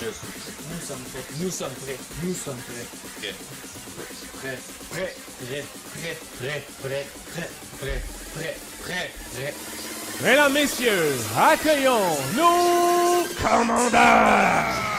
Je suis prêt. Nous sommes prêts. Nous sommes prêts. Nous sommes prêts. Prêt. Prêt. Prêt. Prêt. Prêt. Prêt. Prêt. Prêt. Prêt. Prêt. Prêt. Prêt. Mesdames, messieurs, accueillons nos commandeurs!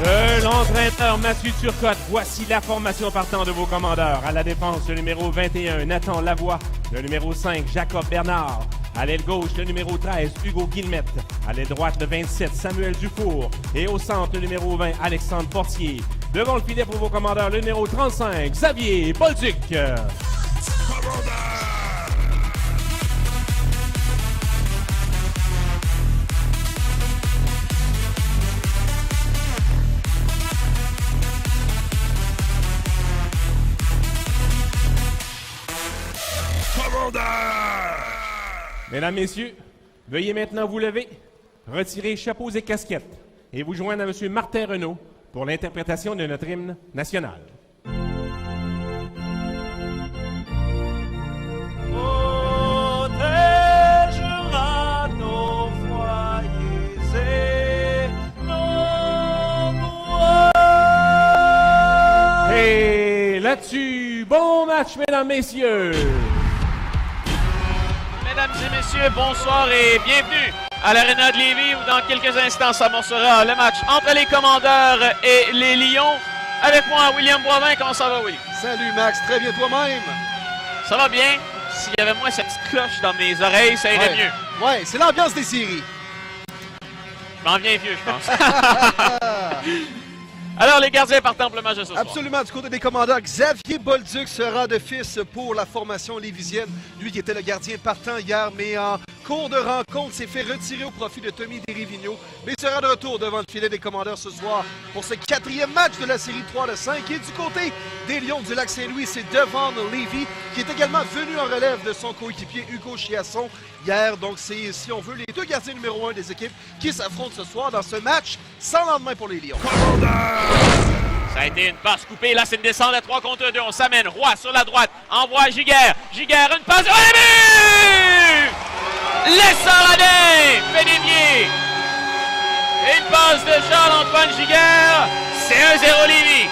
De l'entraîneur Mathieu Turcotte, voici la formation partant de vos commandeurs. À la défense, le numéro 21, Nathan Lavoie. Le numéro 5, Jacob Bernard. À l'aile gauche, le numéro 13, Hugo Guillemette. À l'aile droite, le 27, Samuel Dufour. Et au centre, le numéro 20, Alexandre Portier. Devant le filet pour vos commandeurs, le numéro 35, Xavier Bolduc. Mesdames, messieurs, veuillez maintenant vous lever, retirer chapeaux et casquettes et vous joindre à M. Martin Renaud pour l'interprétation de notre hymne national. Protégera nos foyers et nos bois. Et là-dessus, bon match, mesdames, messieurs! Mesdames et messieurs, bonsoir et bienvenue à l'Arena de Lévis où dans quelques instants s'amorcera le match entre les Commandeurs et les Lions. Avec moi, William Boivin. Comment ça va, Willy? Salut Max, très bien toi-même. Ça va bien. S'il y avait moins cette petite cloche dans mes oreilles, ça irait mieux. Ouais, c'est l'ambiance des séries. Je m'en viens vieux, je pense. Alors, les gardiens partant pour le match de ce soir. Absolument, du côté des Commandeurs, Xavier Bolduc sera d'office pour la formation lévisienne. Lui qui était le gardien partant hier, mais en cours de rencontre, s'est fait retirer au profit de Tommy Desrivigno. Mais sera de retour devant le filet des Commandeurs ce soir pour ce 4e match de la série 3 de 5. Et du côté des Lions du Lac-Saint-Louis, c'est Devon Levy qui est également venu en relève de son coéquipier Hugo Chiasson hier. Donc c'est, si on veut, les deux gardiens numéro 1 des équipes qui s'affrontent ce soir dans ce match sans lendemain pour les Lions. Ça a été une passe coupée. Là, c'est une descente à 3 contre 2. On s'amène. Roy sur la droite. Envoie à Giguère. Giguère, une passe. Oh, le but! Lessard-Ladin fait dévier. Et une passe de Charles-Antoine Giguère. C'est 1-0 Lévis.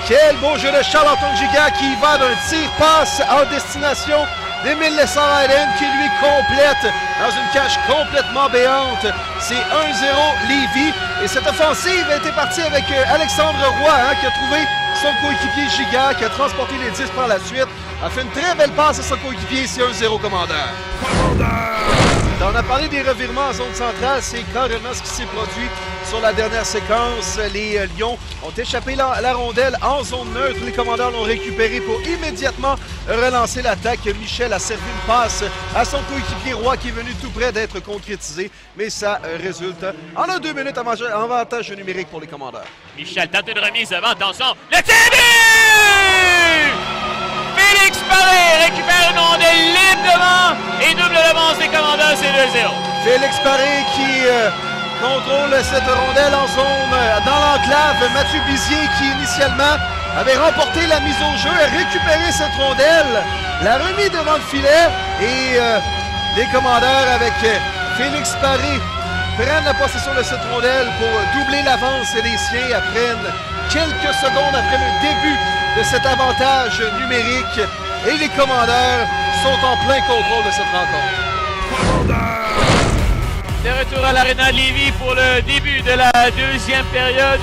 Quel beau jeu de Charles-Antoine Giguère qui va d'un tir-passe en destination d'Émile Lessard-Ladin qui lui complète dans une cage complètement béante. C'est 1-0 Lévis. Et cette offensive a été partie avec Alexandre Roy qui a trouvé son coéquipier Giguère, qui a transporté les 10 par la suite. A fait une très belle passe à son coéquipier. C'est 1-0 Commandeur. On a parlé des revirements en zone centrale. C'est carrément ce qui s'est produit sur la dernière séquence. Les Lions ont échappé la rondelle en zone neutre. Les Commandeurs l'ont récupéré pour immédiatement relancer l'attaque. Michel a servi une passe à son coéquipier Roy qui est venu tout près d'être concrétisé. Mais ça résulte en 2 minutes avantage numérique pour les Commandeurs. Michel tente une remise devant. Attention. Le tir! Félix Paré récupère une rondelle libre devant et double l'avance des Commandeurs, c'est 2-0. Félix Paré qui contrôle cette rondelle en zone dans l'enclave. Mathieu Bizier qui initialement avait remporté la mise au jeu a récupéré cette rondelle, l'a remis devant le filet et les Commandeurs avec Félix Paré prennent la possession de cette rondelle pour doubler l'avance et les siens apprennent quelques secondes après le début de cet avantage numérique et les Commandeurs sont en plein contrôle de cette rencontre. De retour à l'Arena de Lévis pour le début de la deuxième période.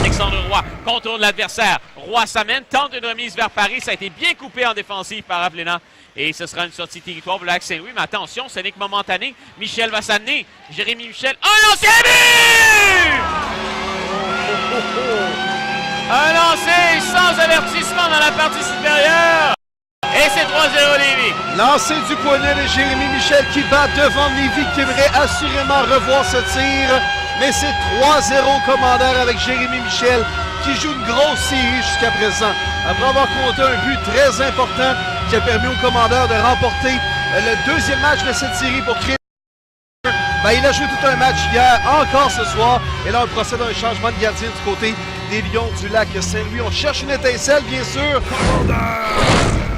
Alexandre Roy contourne l'adversaire. Roy s'amène, tente une remise vers Paris. Ça a été bien coupé en défensive par Aplena. Et ce sera une sortie territoire pour le Lac-Saint-Louis. Mais attention, ce n'est que momentané. Michel va s'amener. Jérémy Michel. Un lancer à but! Un lancer sans avertissement dans la partie supérieure. Et c'est 3-0 Lévis. Lancé du poignet de Jérémy Michel qui bat devant Lévis qui aimerait assurément revoir ce tir. mais c'est 3-0 Commandeur avec Jérémy Michel qui joue une grosse série jusqu'à présent. Après avoir compté un but très important qui a permis au Commandeur de remporter le deuxième match de cette série pour créer. Ben, il a joué tout un match hier, encore ce soir, et là on procède à un changement de gardien du côté des Lions du lac Saint-Louis. On cherche une étincelle, bien sûr.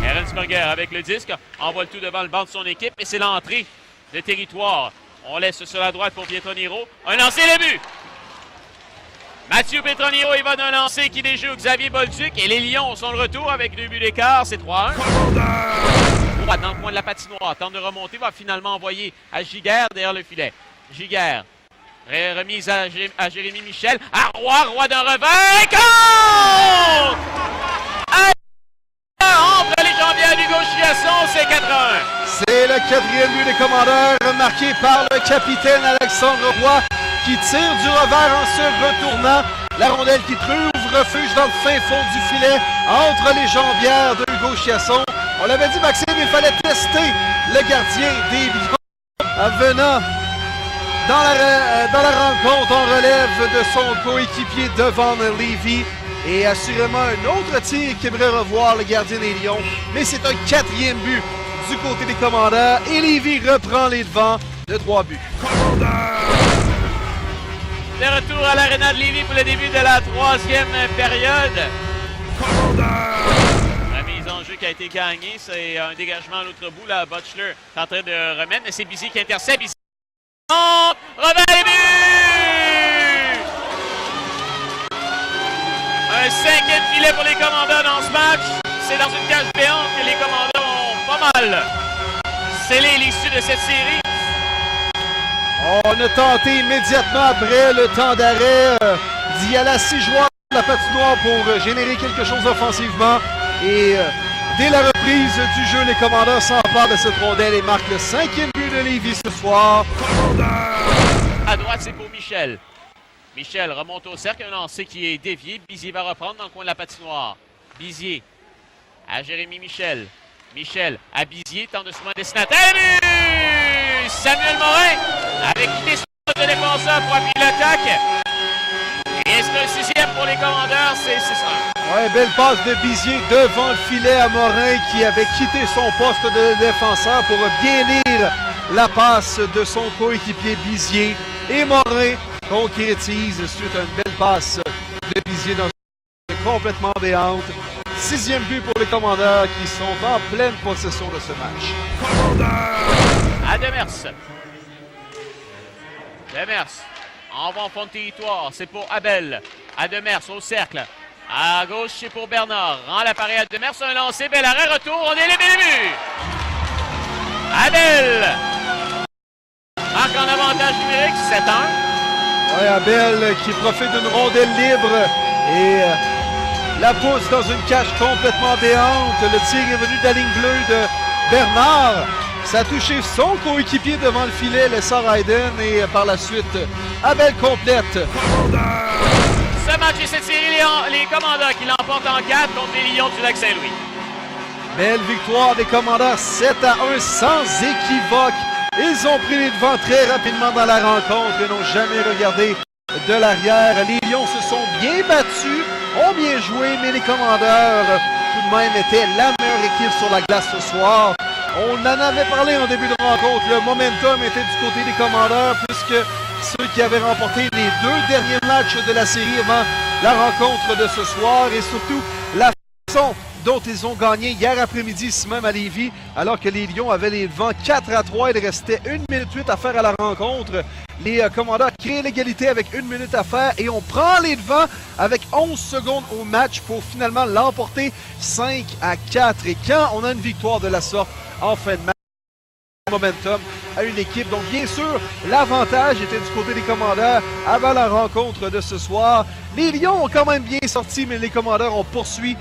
Ehrensberger avec le disque, envoie le tout devant le banc de son équipe et c'est l'entrée de territoire. On laisse sur la droite pour Pietroniero. Un lancer de but! Mathieu Pietroniero, il va d'un lancer qui déjoue Xavier Bolduc et les Lions sont de retour avec 2 buts d'écart. C'est 3-1. Droite dans le coin de la patinoire, tente de remonter, va finalement envoyer à Giguère derrière le filet. Giguère, remise à Jérémy Michel. À Roy d'un revers. Contre! Entre les jambières du Chiasson, c'est 4-1. C'est le 4e but des Commandeurs, marqué par le capitaine Alexandre Roy, qui tire du revers en se retournant. La rondelle qui trouve refuge dans le fin fond du filet, entre les jambières de Hugo Chiasson. On l'avait dit, Maxime, il fallait tester le gardien des Lions. Venant dans la rencontre, on relève de son coéquipier devant Lévis. Et assurément un autre tir qui aimerait revoir le gardien des Lions. Mais c'est un 4e but du côté des Commandeurs. Et Lévis reprend les devants de 3 buts. De retour à l'Arena de Lévis pour le début de la 3e période. La mise en jeu qui a été gagnée, c'est un dégagement à l'autre bout. La Butler est en train de remettre, mais c'est Bizier qui intercepte. Bizier revers les buts! Un 5e filet pour les Commandeurs dans ce match. C'est dans une cage béante que les Commandeurs ont pas mal scellé l'issue de cette série. On a tenté immédiatement après le temps d'arrêt d'y aller à 6 joueurs de la patinoire pour générer quelque chose offensivement. Et dès la reprise du jeu, les Commandeurs s'emparent de cette rondelle et marquent le 5e but de Lévis ce soir. À droite, c'est pour Michel. Michel remonte au cercle, un lancer qui est dévié. Bizier va reprendre dans le coin de la patinoire. Bizier à Jérémy Michel. Michel à Bizier, tente de se mettre destinataire. Samuel Morin avait quitté son défenseur pour appuyer l'attaque. Et c'est un 6e pour les Commandeurs, c'est ça. Ouais, belle passe de Bizier devant le filet à Morin qui avait quitté son poste de défenseur pour bien lire la passe de son coéquipier Bizier. Et Morin concrétise suite à une belle passe de Bizier dans une complètement béante. 6e but pour les Commandeurs qui sont en pleine possession de ce match. À Demers. Demers envoie en fond de territoire, c'est pour Abel. À Demers au cercle. À gauche, c'est pour Bernard. Rend l'appareil à Demers, un lancé, bel arrêt, retour, on est les buts. Abel marque en avantage numérique, 7-1. Ouais, Abel qui profite d'une rondelle libre et la pousse dans une cage complètement béante. Le tir est venu de la ligne bleue de Bernard. Ça a touché son coéquipier devant le filet, le Hayden, et par la suite, Abel complète. Ce match et cette série, les Commandeurs qui l'emportent en 4 contre les Lions du lac Saint-Louis. Belle victoire des Commandeurs, 7-1 sans équivoque. Ils ont pris les devants très rapidement dans la rencontre et n'ont jamais regardé de l'arrière. Les Lions se sont bien battus, ont bien joué, mais les Commandeurs tout de même étaient la meilleure équipe sur la glace ce soir. On en avait parlé en début de rencontre. Le momentum était du côté des Commandeurs puisque ceux qui avaient remporté les 2 derniers matchs de la série avant la rencontre de ce soir et surtout la façon dont ils ont gagné hier après-midi ici même à Lévis, alors que les Lions avaient les devants 4-3. Il restait 1 minute 8 à faire à la rencontre. Les Commandeurs créent l'égalité avec 1 minute à faire et on prend les devants avec 11 secondes au match pour finalement l'emporter 5-4. Et quand on a une victoire de la sorte en fin de match, momentum à une équipe. Donc bien sûr, l'avantage était du côté des Commandeurs avant la rencontre de ce soir. Les Lions ont quand même bien sorti, mais les Commandeurs ont poursuivi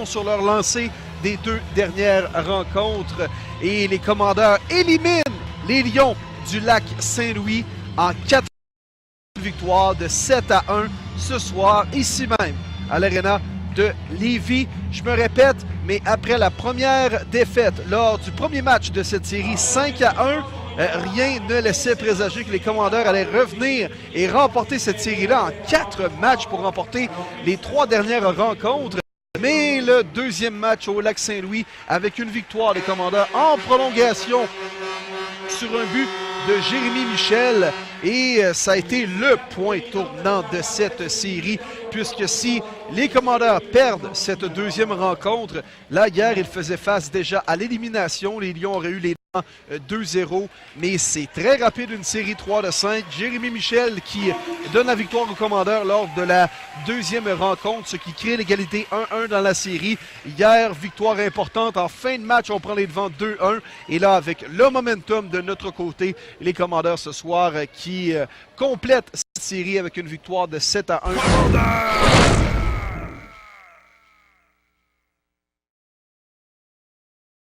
sur leur lancée des 2 dernières rencontres. Et les Commandeurs éliminent les Lions du lac Saint-Louis en 4 victoires de 7-1 ce soir, ici même, à l'Arena de Lévis. Je me répète, mais après la première défaite lors du premier match de cette série 5-1, rien ne laissait présager que les Commandeurs allaient revenir et remporter cette série-là en 4 matchs pour remporter les 3 dernières rencontres. Mais le deuxième match au Lac-Saint-Louis avec une victoire des Commandeurs en prolongation sur un but de Jérémy Michel. Et ça a été le point tournant de cette série, puisque si les Commandeurs perdent cette deuxième rencontre, là, hier, ils faisaient face déjà à l'élimination. Les Lions auraient eu les 2-0, mais c'est très rapide, une série 3-5. Jérémy Michel qui donne la victoire aux Commandeurs lors de la deuxième rencontre, ce qui crée l'égalité 1-1 dans la série. Hier, victoire importante. En fin de match, on prend les devants 2-1. Et là, avec le momentum de notre côté, les Commandeurs ce soir qui complètent cette série avec une victoire de 7-1.